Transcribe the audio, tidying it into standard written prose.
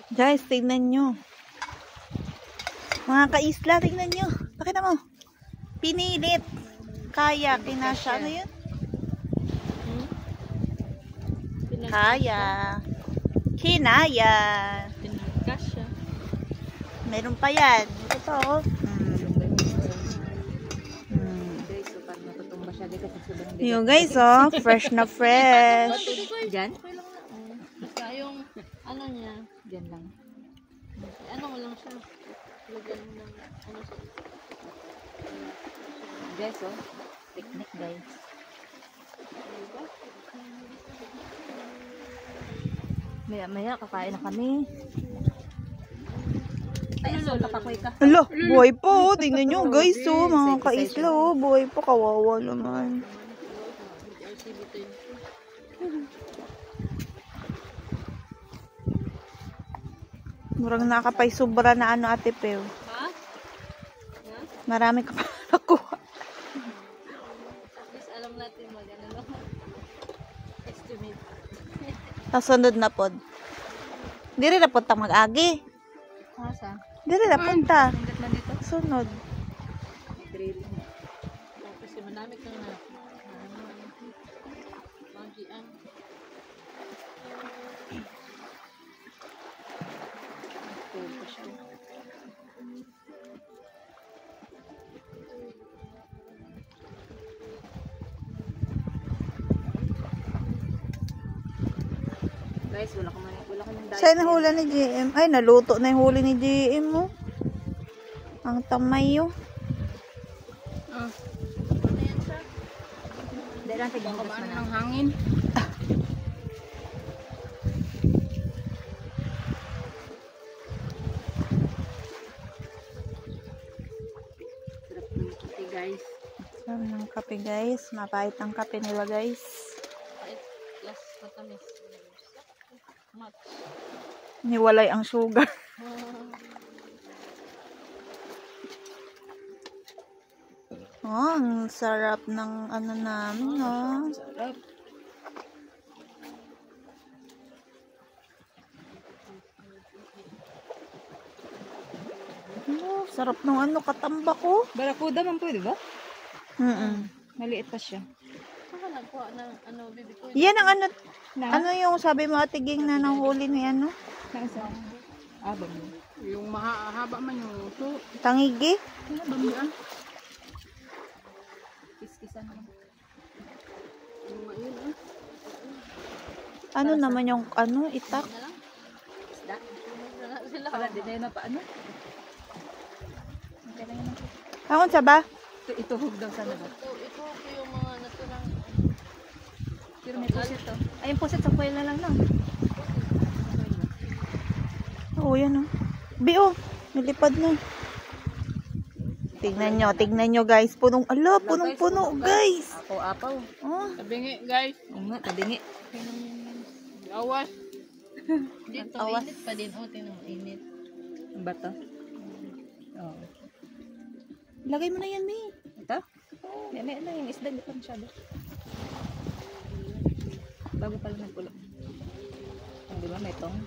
Guys, tingnan nyo. Mga kaisla, tingnan nyo. Pakita mo. Pinilit. Kaya, kinasya. Ano yun? Kaya. Kinaya. Pinagkasya. Meron pa yan. Ito oh. Yung guys oh. Fresh na fresh. Diyan? Basta yung ano niya. Diyan lang. Ano mo lang siya. Lagyan mo ng ano siya. Guys oh. Picnic guys. Maya kakain na kami. Ayun lang, kapakoy ka. Hala, buhay po. Tingnan nyo guys oh. Mga kaisla oh. Buhay po. Kawawa naman. Murang nakapay sobra na ano ate Pew. Ha? Marami ka pa nakuha. At least alam natin mag-ano lang. Estimate. Nasunod na pod. Diri na punta mag-agi. Asa? Diri na punta. Sunod na dito. Sunod. Drill. Tapos yung manami kang na. Magian. Guys, wala ka ng diet. Sa'yo na hula ni GM. Ay, naluto na yung huli ni GM mo. Ang tamay yun. Ano yan siya? Hindi lang tigbukas man ng hangin. Sarap ng kape guys. Sarap ng kape guys. Mapait ang kape nila guys. Kahit plus matamis. Mat. Niwalay ang sugar. Oh, ang sarap ng ano namin, oh. Sarap. Oh, sarap ng ano, katambak ko. Barakuda man pwede ba? Maliit pa siya. Saka nagkuha ng ano, bibi ko. Yan ang ano, ano yung sabi mo atiging na nahuli ni ano? Bambi. Yung mahaba man yung so. Tangigi? Bambi ah. Kiskisan mo. Ayun ah. Ano naman yung ano, itak? Isda. Sila pala din na pa ano? Angon sa ba? Ituhog daw sana ba? Ito yung mga naturang. Pero may pusit to. Ay, yung pusit sa kuya na lang no. Oo, yan oh. Bio, nilipad na. Tignan nyo guys. Punong-puno guys. Apaw-apaw. Oh. Tabingi guys. Oo nga, tabingi. Awas. Dito, awas. Init pa din. O, tinong init. Ang bato? Oo. Lagay mo na yan, May. Ito? May ano yung isda. Di pa masyado. Bago pala nagpulo. Di ba may tong?